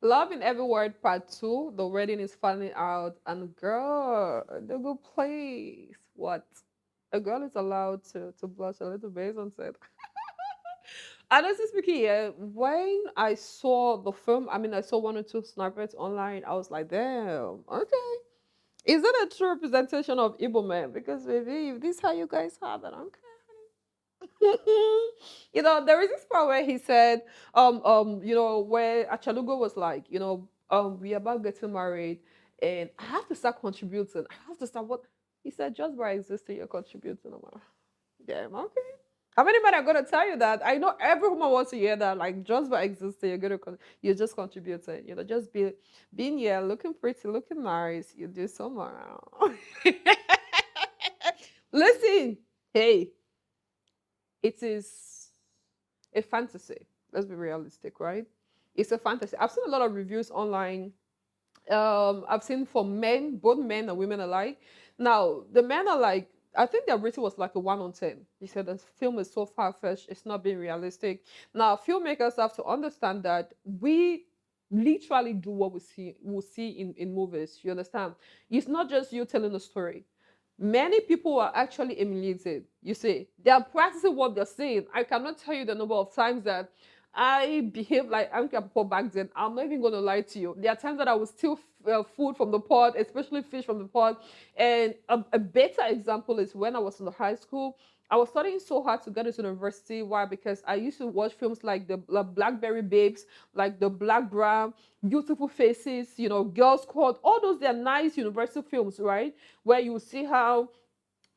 Love in Every Word Part 2. The wedding is finally out. And girl, the good place. What? A girl is allowed to blush a little bit on set. Honestly speaking, yeah, when I saw the film, I mean, I saw one or two snippets online, I was like, damn, okay. Is it a true representation of Igbo men? Because maybe if this is how you guys have it, okay. There is this part where he said, where Achalugo was like, we are about getting married and I have to start contributing. I have to start what he said, just by existing, you're contributing. I'm like, damn, okay. How many men are gonna tell you that? I know every woman wants to hear that, like just by existing, you're just contributing. Just being here, looking pretty, looking nice, you do so much. Listen, hey, it is a fantasy. Let's be realistic, right? It's a fantasy. I've seen a lot of reviews online. I've seen for men, both men and women alike. Now, the men are like, I think their rating was like a 1 on 10. He said the film is so far fetched, it's not being realistic. Now, filmmakers have to understand that we literally do what we see in movies. You understand? It's not just you telling a story. Many people are actually emulating. You see, they are practicing what they're saying. I cannot tell you the number of times that I behave like Anka Popo back then. I'm not even going to lie to you. There are times that I will steal food from the pot, especially fish from the pot. And a better example is when I was in the high school. I was studying so hard to get into university. Why? Because I used to watch films like the Blackberry Babes, like the Black Brown, Beautiful Faces, Girls Squad. All those, they're nice university films, right? Where you see how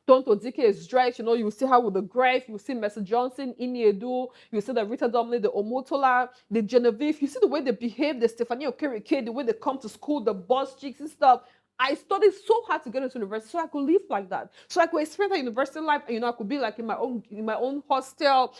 Tonto Dike is dressed, you see her with the grave, you see Mercy Johnson, Iniedu, you see the Rita Domley, the Omotola, the Genevieve, you see the way they behave, the Stephanie Okereke, the way they come to school, the boss chicks and stuff. I studied so hard to get into university so I could live like that. So I could experience a university life, I could be like in my own hostel,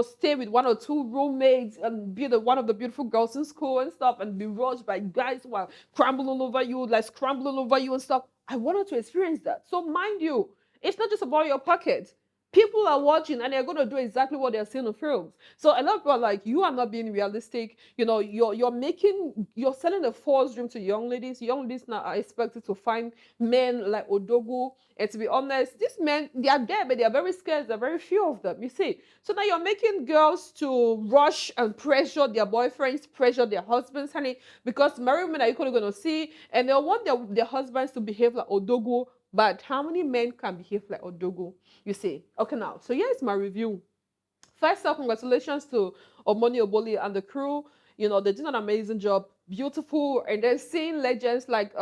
stay with one or two roommates and be the one of the beautiful girls in school and stuff and be rushed by guys who are crumbling over you, like scrambling over you and stuff. I wanted to experience that. So mind you, it's not just about your pocket. People are watching and they're going to do exactly what they're seeing in films. So a lot of people are like, you are not being realistic. You're selling a false dream to young ladies. Young ladies now are expected to find men like Odogu. And to be honest, these men, they are there, but they are very scarce. There are very few of them, you see. So now you're making girls to rush and pressure their boyfriends, pressure their husbands, honey, because married men are equally going to see, and they want their husbands to behave like Odogu, but how many men can behave like Odogo? You see. Okay, now, so here's my review. First off, congratulations to Omoni Oboli and the crew. They did an amazing job. Beautiful. And then seeing legends like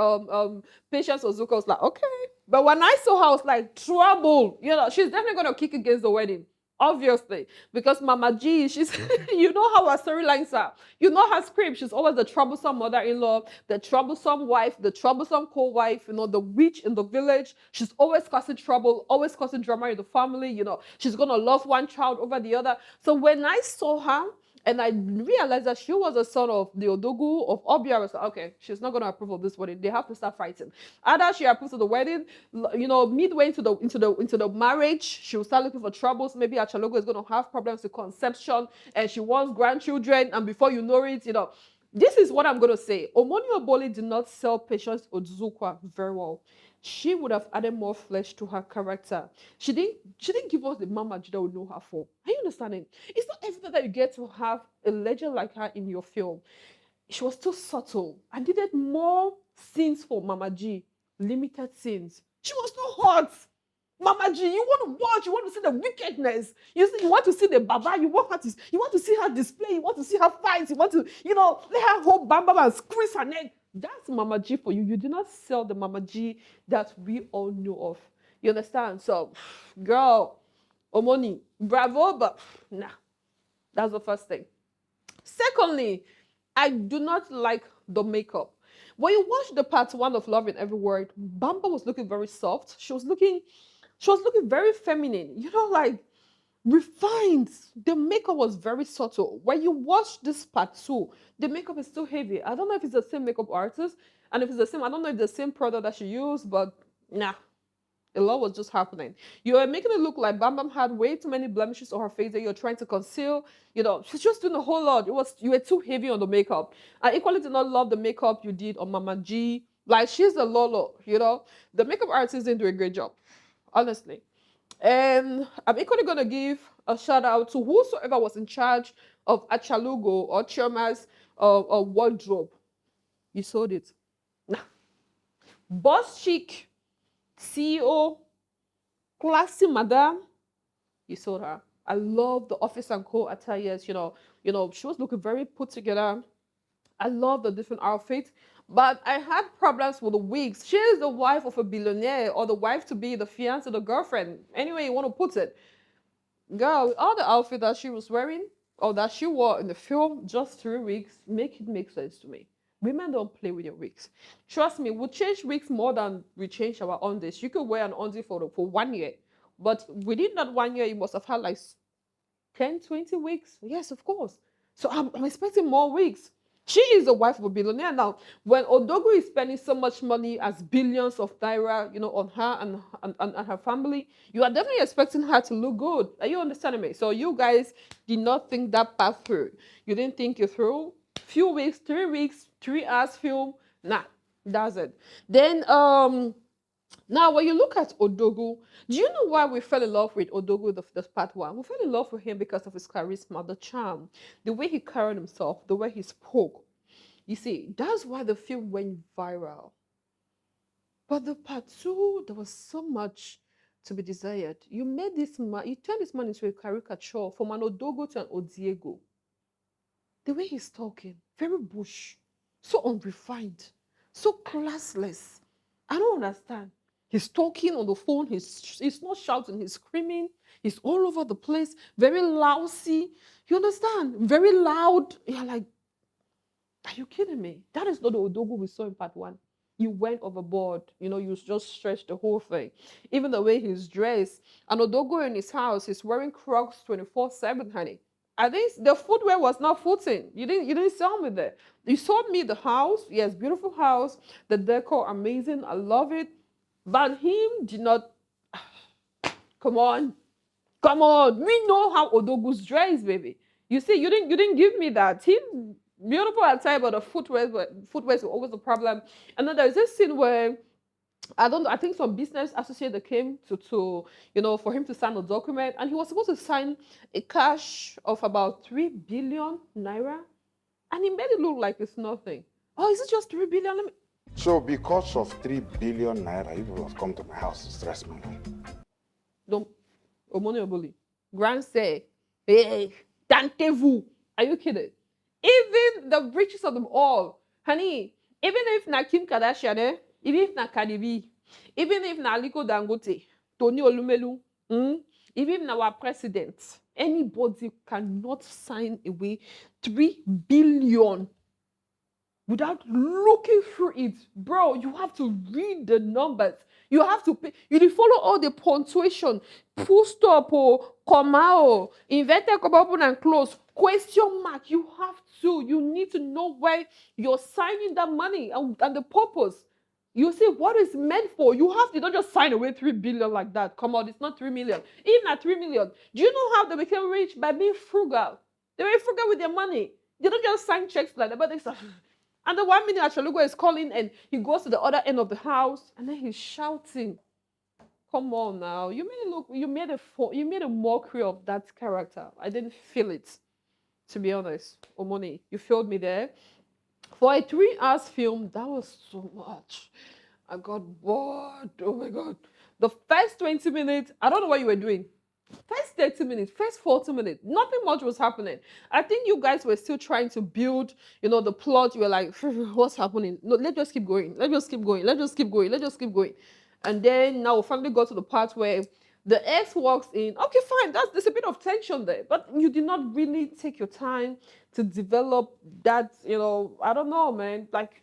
Patience Ozuka was like, okay. But when I saw her, I was like, trouble. She's definitely gonna kick against the wedding. Obviously, because Mama G, she's you know how her storylines are. You know her script. She's always the troublesome mother-in-law, the troublesome wife, the troublesome co-wife, the witch in the village. She's always causing trouble, always causing drama in the family. She's gonna love one child over the other. So when I saw her, and I realized that she was a son of the Odogu of Obia. I was like, okay, she's not going to approve of this wedding. They have to start fighting. Either she approves of the wedding, midway into the marriage, she will start looking for troubles. Maybe Achalogo is going to have problems with conception, and she wants grandchildren. And before you know it, this is what I'm going to say. Omoni Oboli did not sell Patience Ozukwa very well. She would have added more flesh to her character. She didn't give us the mama that would know her for. Are you understanding? It's not everything that you get to have a legend like her in your film. She was too subtle. I needed more scenes for Mama G. Limited scenes. She was too hot. Mama G, you want to watch, you want to see the wickedness. You want to see the baba, you want to see her display, you want to see her fight, you want to, let her hold bam bam and squeeze her neck. That's Mama G for you. You do not sell the Mama G that we all know of. You understand? So, girl, Omoni, bravo, but nah, that's the first thing. Secondly, I do not like the makeup. When you watch the part one of Love in Every Word, Bamba was looking very soft. She was looking very feminine, like refined. The makeup was very subtle. When you watch this part two, the makeup is still heavy. I don't know if it's the same makeup artist, and if it's the same, I don't know if it's the same product that she used, but nah, A lot was just happening. You are making it look like Bam Bam had way too many blemishes on her face that you're trying to conceal. She's just doing a whole lot. You were too heavy on the makeup. I equally did not love the makeup you did on Mama G. Like she's a Lolo. The makeup artist didn't do a great job, honestly. And I'm equally gonna give a shout out to whosoever was in charge of Achalugo or Chioma's wardrobe. You sold it. Nah. Boss chic, CEO, classy madam, you sold her. I love the office and co attires. She was looking very put together. I love the different outfits, but I had problems with the wigs. She is the wife of a billionaire, or the wife to be, the fiance, the girlfriend, any way you want to put it. Girl, all the outfit that she was wearing or that she wore in the film, just 3 weeks, make it make sense to me. Women don't play with your wigs. Trust me, we change wigs more than we change our undies. You could wear an undie for 1 year, but within that 1 year, you must have had like 10, 20 weeks. Yes, of course. So I'm expecting more weeks. She is the wife of a billionaire now. When Odogu is spending so much money as billions of naira, on her and her family, you are definitely expecting her to look good. Are you understanding me? So you guys did not think that path through. You didn't think it through. Few weeks, 3 hours film. Nah, that's it. Then now, when you look at Odogu, do you know why we fell in love with Odogu, the part one? We fell in love with him because of his charisma, the charm, the way he carried himself, the way he spoke. You see, that's why the film went viral. But the part two, there was so much to be desired. You turned this man into a caricature from an Odogo to an Odiego. The way he's talking, very bush, so unrefined, so classless. I don't understand. He's talking on the phone, he's not shouting, he's screaming, he's all over the place, very lousy. You understand? Very loud. You're like, are you kidding me? That is not the Odogu we saw in part one. You went overboard, you just stretched the whole thing. Even the way he's dressed. And Odogo in his house, he's wearing Crocs 24/7, honey. I think the footwear was not footing. You didn't sell me there. You sold me the house. Yes, beautiful house. The decor amazing. I love it. But him did not. Come on. Come on. We know how Odogu's dress, baby. You see, you didn't give me that. Him beautiful attire, but the footwear is always a problem. And then there's this scene where I think some business associate that came to for him to sign a document, and he was supposed to sign a cash of about 3 billion naira, and he made it look like it's nothing. Oh, is it just 3 billion? So because of 3 billion naira, you will have come to my house to stress me. Don't Omoni Oboli. Grand say, hey, tantez-vous. Are you kidding? Even the richest of them all, honey, even if na Kim Kardashian, even if na Cardi B, even if na Aliko Dangote, Tony Olumelu, even if na our president, anybody cannot sign away 3 billion without looking through it. Bro, you have to read the numbers. You have to pay. You follow all the punctuation. Full stop or comma or inverted comma open and close. Question mark. You have to. You need to know where you're signing that money and the purpose. You see what it's meant for. You have to don't just sign away 3 billion like that. Come on, it's not 3 million. Even at 3 million. Do you know how they became rich? By being frugal. They were frugal with their money. They don't just sign checks like that, but they say, and the 1 minute Achalugo is calling and he goes to the other end of the house and then he's shouting. Come on now. You made a mockery of that character. I didn't feel it, to be honest. Omoni, you failed me there. For a 3 hours film, that was so much. I got bored. Oh my god. The first 20 minutes, I don't know what you were doing. First 30 minutes, first 40 minutes, nothing much was happening. I think you guys were still trying to build, the plot. You were like, what's happening? No, let's just keep going. Let's just keep going. Let's just keep going. Let's just keep going. And then now we finally got to the part where the ex walks in. Okay, fine. There's a bit of tension there. But you did not really take your time to develop that, I don't know, man. Like,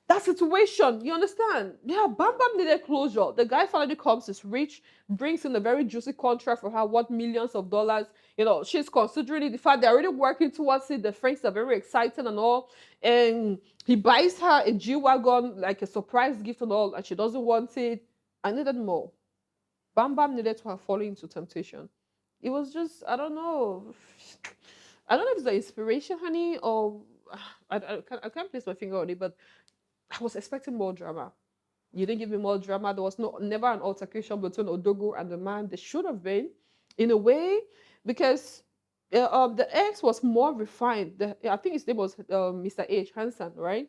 that situation, you understand? Yeah, Bam Bam needed closure. The guy finally comes, is rich, brings in a very juicy contract for her, what millions of dollars. She's considering it. The fact they're already working towards it. The friends are very excited and all. And he buys her a G-Wagon, like a surprise gift and all, and she doesn't want it. I needed more. Bam Bam needed to have fallen into temptation. It was just, I don't know. I don't know if it's the inspiration, honey, or I can't place my finger on it, but I was expecting more drama. You didn't give me more drama. There was never an altercation between Odogo and the man. There should have been, in a way, because the ex was more refined. I think his name was Mr. H. Hansen, right?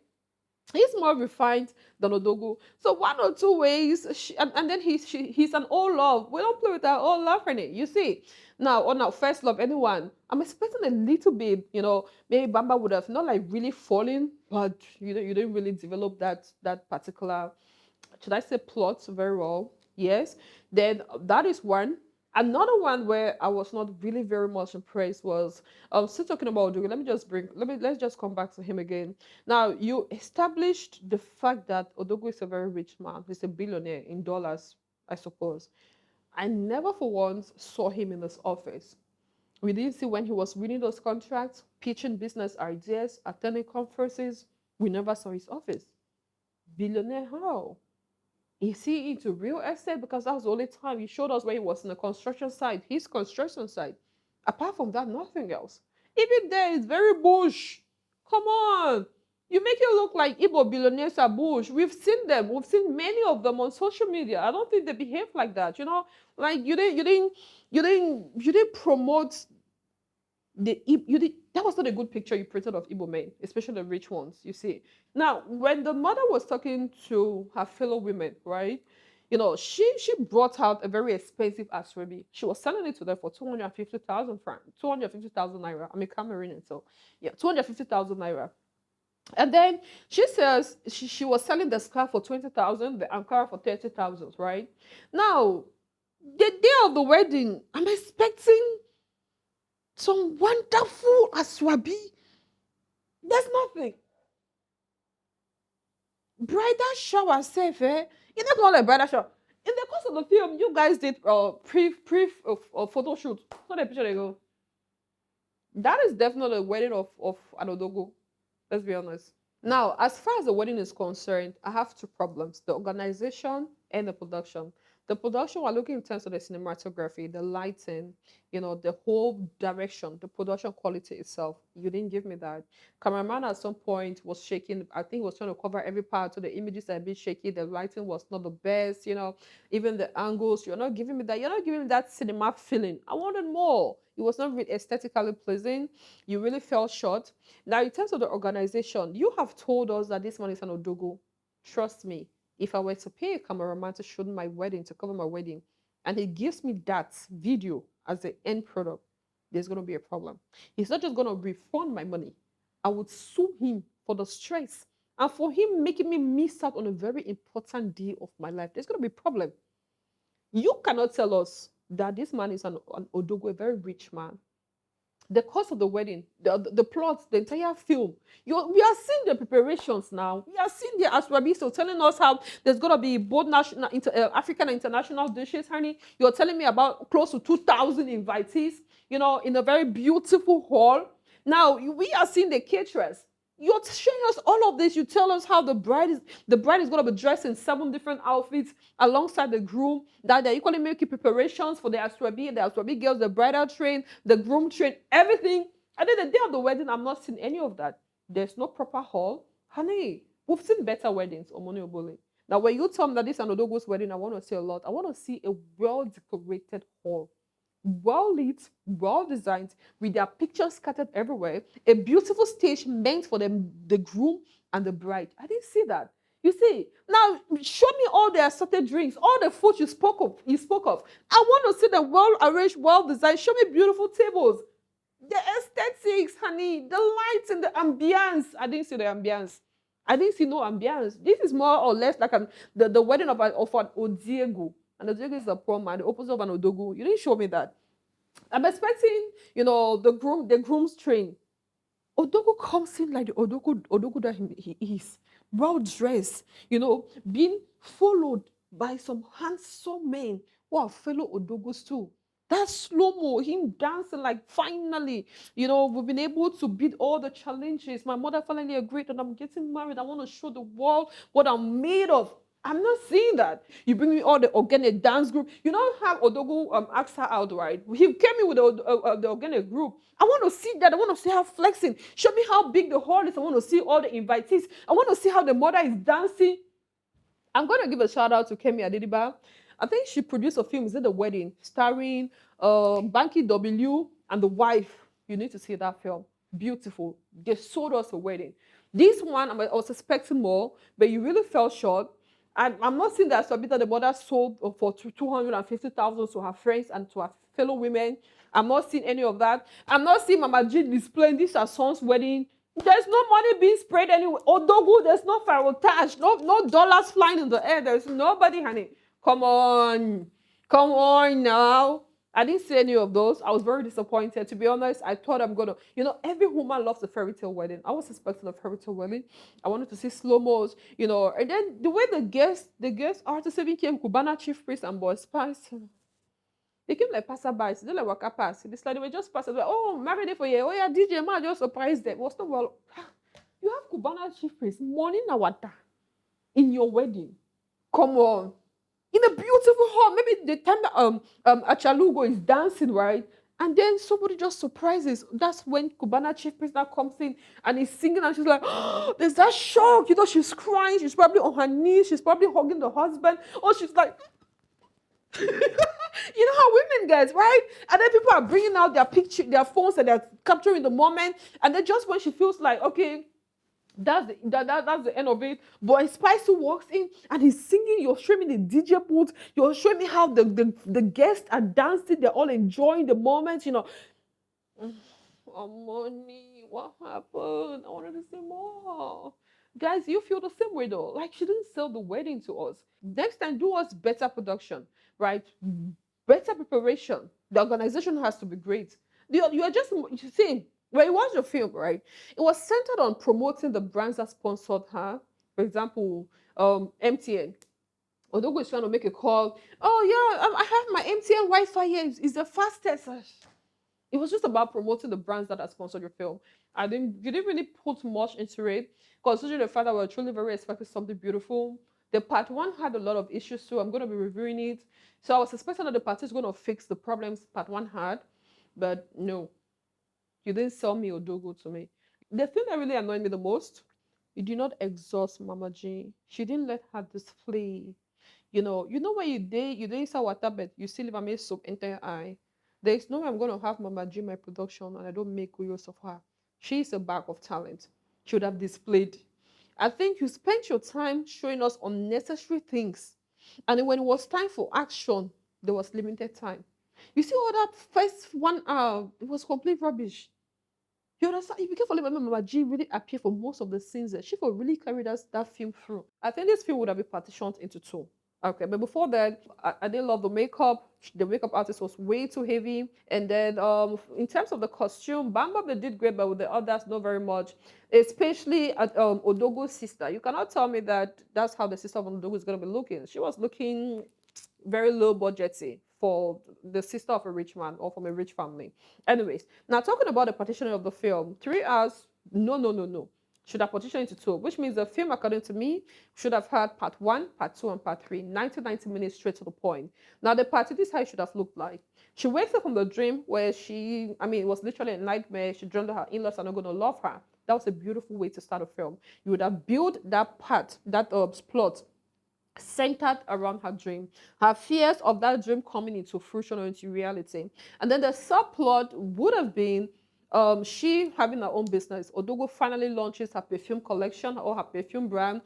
He's more refined than Odogo. So one or two ways, and then he's an old love. We don't play with our old love, honey. You see, now on our first love, anyone, I'm expecting a little bit. Maybe Bamba would have not like really fallen, but you didn't really develop that particular, should I say, plot very well. Yes. Then that is one. Another one where I was not really very much impressed was still talking about Odogo. Let's just come back to him again. Now you established the fact that Odogo is a very rich man. He's a billionaire in dollars, I suppose. I never for once saw him in his office. We didn't see when he was winning those contracts, pitching business ideas, attending conferences. We never saw his office. Billionaire how? Is he into real estate? Because that was the only time he showed us where he was in the construction site, his construction site. Apart from that, nothing else. Even there, it's very bush. Come on. You make it look like Igbo billionaires are bush. We've seen them. We've seen many of them on social media. I don't think they behave like that. Like you didn't promote that was not a good picture you printed of Igbo men, especially the rich ones, you see. Now, when the mother was talking to her fellow women, right? She brought out a very expensive Aswebi. She was selling it to them for 250,000 francs, 250,000 naira. I'm a Cameroonian, so yeah, 250,000 naira. And then she says she was selling the scarf for 20,000, the Ankara for 30,000, right? Now, the day of the wedding, I'm expecting some wonderful Aswabi. There's nothing. Bridal shower safe, eh? You don't call it bridal shower. In the course of the film, you guys did pre photo shoot. Not a picture they go. That is definitely a wedding of an Odogo. Let's be honest. Now, as far as the wedding is concerned, I have two problems: the organization and the production. The production, we're looking in terms of the cinematography, the lighting, the whole direction, the production quality itself. You didn't give me that. Cameraman at some point was shaking. I think he was trying to cover every part, so the images are a bit shaky. The lighting was not the best, even the angles. You're not giving me that. You're not giving me that cinema feeling. I wanted more. It was not really aesthetically pleasing. You really fell short. Now, in terms of the organization, you have told us that this man is an Odogo. Trust me, if I were to pay a cameraman to shoot my wedding, to cover my wedding, and he gives me that video as the end product, there's going to be a problem. He's not just going to refund my money. I would sue him for the stress and for him making me miss out on a very important day of my life. There's going to be a problem. You cannot tell us that this man is an Odogo, a very rich man. The cost of the wedding, the plot, the entire film. We are seeing the preparations now. We are seeing the Aswabiso telling us how there's going to be both national, African and international dishes, honey. You're telling me about close to 2,000 invitees, in a very beautiful hall. Now, we are seeing the caterers. You're showing us all of this. You tell us how the bride is going to be dressed in 7 different outfits alongside the groom. That they're equally making preparations for the Aswabi girls, the bridal train, the groom train, everything. And then the day of the wedding, I'm not seeing any of that. There's no proper hall. Honey, we've seen better weddings, Omoni Obole. Now, when you tell me that this is an Odogo's wedding, I want to see a lot. I want to see a well-decorated hall, well lit, well designed, with their pictures scattered everywhere, a beautiful stage meant for them, the groom and the bride. I didn't see that. You see, now show me all the assorted drinks, all the food you spoke of. I want to see them well arranged, well designed. Show me beautiful tables. The aesthetics, honey, the lights and the ambience. I didn't see the ambience. I didn't see no ambience. This is more or less like the wedding of an Odiego. And Odogo is a poor man, the opposite of an Odogo. You didn't show me that. I'm expecting, the groom's train. Odogo comes in like the Odogo that he is. Well dressed, being followed by some handsome men who are fellow Odogos too. That slow-mo, him dancing like finally, we've been able to beat all the challenges. My mother finally agreed that I'm getting married. I want to show the world what I'm made of. I'm not seeing that. You bring me all the organic dance group. You know how Odogu asked her out, right? He came in with the organic group. I want to see that. I want to see her flexing. Show me how big the hall is. I want to see all the invitees. I want to see how the mother is dancing. I'm going to give a shout out to Kemi Adediba. I think she produced a film, is it The Wedding, starring Banky W and the wife. You need to see that film. Beautiful. They sold us a wedding. This one, I was expecting more, but you really fell short. And I'm not saying that Sabita, the mother, sold for 250,000 to her friends and to her fellow women. I'm not seeing any of that. I'm not seeing Mama G displaying this as son's wedding. There's no money being sprayed anywhere. Odogu, there's no ferrotage, no dollars flying in the air. There's nobody, honey. Come on now. I didn't see any of those. I was very disappointed. To be honest, I thought I'm gonna, every woman loves a fairy tale wedding. I was expecting a fairy tale wedding. I wanted to see slow-mos, and then the way the guest artists even came, Cubana Chief Priest and Boy Spice. They came like passerbys. They like waka pass. It's like they were just passing. Like, oh, married for you. Oh yeah, DJ man just surprised them. It was not well. You have Cubana Chief Priest morning nawata in your wedding. Come on. In a beautiful hall. Maybe the time that Achalugo is dancing, right? And then somebody just surprises. That's when Cubana Chief Priest now comes in and he's singing and she's like, oh, there's that shock. She's crying. She's probably on her knees. She's probably hugging the husband. Or she's like, you know how women get, right? And then people are bringing out their picture, their phones, and they're capturing the moment. And then just when she feels like, okay, that's the end of it. Boy Spicy walks in and he's singing. You're showing me the DJ booth. You're showing me how the guests are dancing. They're all enjoying the moment. Oh, money, what happened? I wanted to see more. Guys, you feel the same way though. Like she didn't sell the wedding to us. Next time, do us better production, right? Better preparation. The organization has to be great. You are just, you see, when you watch the film, right, it was centered on promoting the brands that sponsored her. For example, MTN. Odogo is trying to make a call. Oh, yeah, I have my MTN Wi-Fi here. It's the fastest. It was just about promoting the brands that had sponsored your film. You didn't really put much into it, considering the fact that we were truly very expecting something beautiful. The part one had a lot of issues too. I'm going to be reviewing it. So I was expecting that the part is going to fix the problems part one had, but no. You didn't sell me Odogo to me. The thing that really annoyed me the most, you did not exhaust Mama G. She didn't let her display. You know when you did say water, but you still leave a soap enter your eye. There is no way I'm going to have Mama G in my production and I don't make good use of her. She is a bag of talent. She would have displayed. I think you spent your time showing us unnecessary things. And then when it was time for action, there was limited time. You see all that first 1 hour, it was complete rubbish. You understand? If you carefully remember, Mama G really appeared for most of the scenes there. She could really carry that film through. I think this film would have been partitioned into two. Okay, but before that, I didn't love the makeup. The makeup artist was way too heavy. And then in terms of the costume, Bamba they did great, but with the others, not very much. Especially at Odogo's sister. You cannot tell me that that's how the sister of Odogo is going to be looking. She was looking very low budgety for the sister of a rich man or from a rich family. Anyways, now talking about the partitioning of the film, 3 hours, no. Should have partitioned into two, which means the film, according to me, should have had part one, part two, and part three. 90 minutes straight to the point. Now, the part two, this is how it should have looked like. She wakes up from the dream where it was literally a nightmare. She dreamed that her in-laws are not going to love her. That was a beautiful way to start a film. You would have built that part, that plot, centered around her dream, her fears of that dream coming into fruition or into reality. And then the subplot would have been she having her own business. Odogo finally launches her perfume collection or her perfume brand,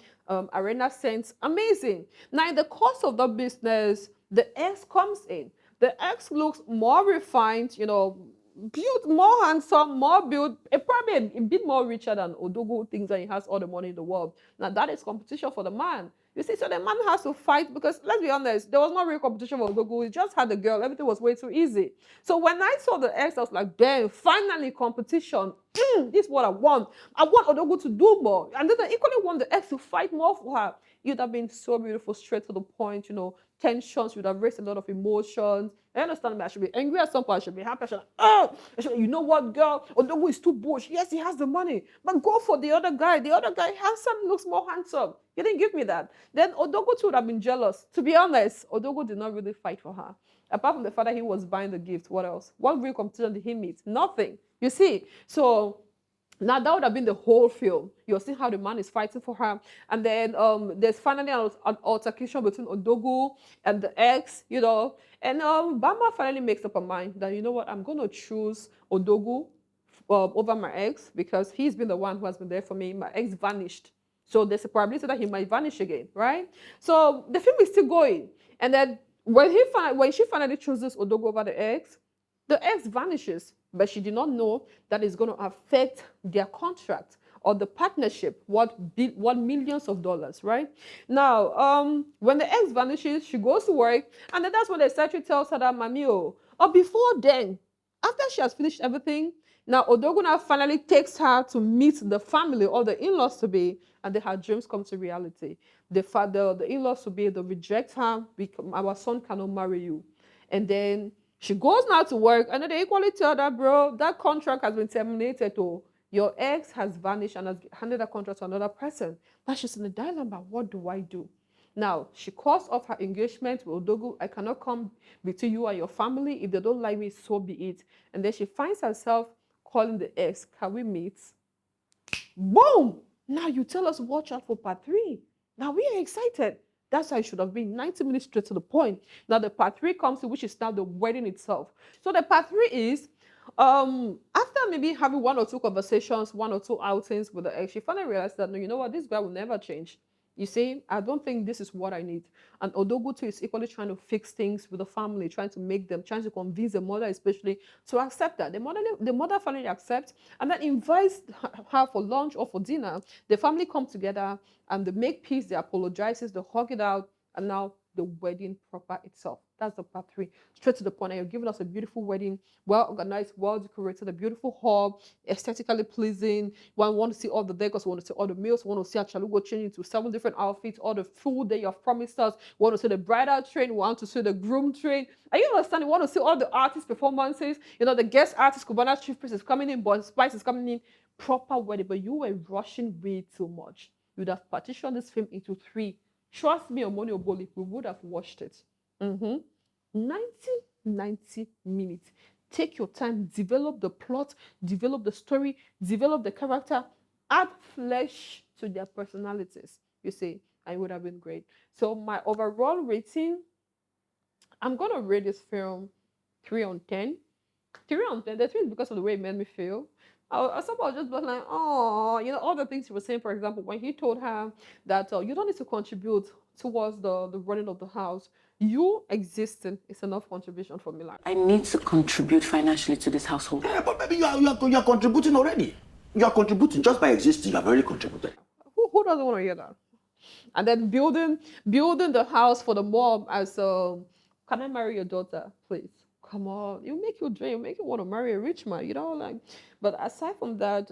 Arena Scents. Amazing. Now, in the course of the business, the ex comes in. The ex looks more refined, built more handsome, more built, probably a bit more richer than Odogo thinks that he has all the money in the world. Now, that is competition for the man. You see, so the man has to fight because, let's be honest, there was no real competition for Odogo. He just had the girl. Everything was way too easy. So when I saw the ex, I was like, damn, finally competition. This is what I want. I want Odogo to do more. And then I equally want the ex to fight more for her. You'd have been so beautiful, straight to the point, tensions, would have raised a lot of emotions. I understand me. I should be angry at some point. I should be happy. I should like, oh, you know what, girl? Odogu is too bush. Yes, he has the money, but go for the other guy. The other guy, handsome, looks more handsome. You didn't give me that. Then Odogu too would have been jealous. To be honest, Odogu did not really fight for her. Apart from the fact that he was buying the gift, what else? What real competition did he meet? Nothing. You see? So now that would have been the whole film. You'll see how the man is fighting for her. And then there's finally an altercation between Odogu and the ex, you know. And Bama finally makes up her mind that, you know what, I'm going to choose Odogu over my ex because he's been the one who has been there for me. My ex vanished. So there's a probability that he might vanish again, right? So the film is still going. And then when she finally chooses Odogu over the ex vanishes, but she did not know that it's going to affect their contract or the partnership, what millions of dollars, right? Now, when the ex vanishes, she goes to work, and then that's when the secretary tells her that, Mami, or before then, after she has finished everything, now Odogu now finally takes her to meet the family or the in-laws to be, and then her dreams come to reality. The in-laws to be, they reject her, because our son cannot marry you. And then she goes now to work, and then they equally tell her, bro, that contract has been terminated. Oh, your ex has vanished and has handed that contract to another person. Now she's in the dilemma. What do I do? Now, she calls off her engagement with Odogu. I cannot come between you and your family. If they don't like me, so be it. And then she finds herself calling the ex, can we meet? Boom! Now you tell us watch out for part 3. Now we are excited. That's how it should have been. 90 minutes straight to the point. Now the part 3 comes in, which is now the wedding itself. So the part 3 is, after maybe having 1 or 2 conversations, 1 or 2 outings with the ex, she finally realized that, no, you know what, this guy will never change. You see, I don't think this is what I need. And Odogu too is equally trying to fix things with the family, trying to convince the mother especially to accept that. The mother finally accepts and then invites her for lunch or for dinner. The family come together and they make peace, they apologizes, they hug it out, and now the wedding proper itself. That's the part 3. Straight to the point. And you're giving us a beautiful wedding, well organized, well decorated, a beautiful hall, aesthetically pleasing. One want to see all the decors, want to see all the meals, want to see Achalugo change into 7 different outfits, all the food that you have promised us. Want to see the bridal train, want to see the groom train. Are you understanding? Want to see all the artist performances. You know, the guest artist, Cubana Chief Priest is coming in, but Spice is coming in. Proper wedding, but you were rushing way too much. You would have partitioned this film into 3. Trust me, Omoni Oboli, we would have watched it. 90 minutes. Take your time, develop the plot, develop the story, develop the character, add flesh to their personalities. You see, and it would have been great. So my overall rating, I'm going to rate this film 3 on 10. 3 on 10. The 3 is because of the way it made me feel. I somehow just was like, oh, you know, all the things he was saying, for example, when he told her that you don't need to contribute towards the running of the house. You existing is enough contribution for me. Like, I need to contribute financially to this household. Yeah, but maybe you are contributing already. You are contributing just by existing. You have already contributed. Who doesn't want to hear that? And then building the house for the mom as can I marry your daughter, please? Come on, you make your dream, make you want to marry a rich man, you know, like. But aside from that,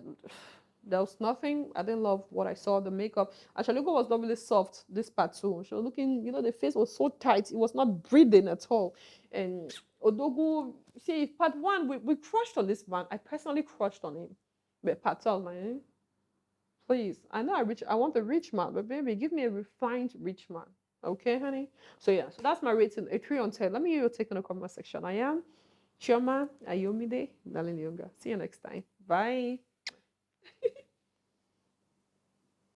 there was nothing. I didn't love what I saw. The makeup. Achalugo was not really soft this part too. She was looking, you know, the face was so tight. It was not breathing at all. And Odogu, see, part 1, we crushed on this man. I personally crushed on him. But part 2, I was like, please, I know I want a rich man, but baby, give me a refined rich man. Okay, honey? So yeah, so that's my rating, a 3 on 10. Let me hear your take in the comment section. I am Chioma Ayomide Dalinyoga. See you next time. Bye.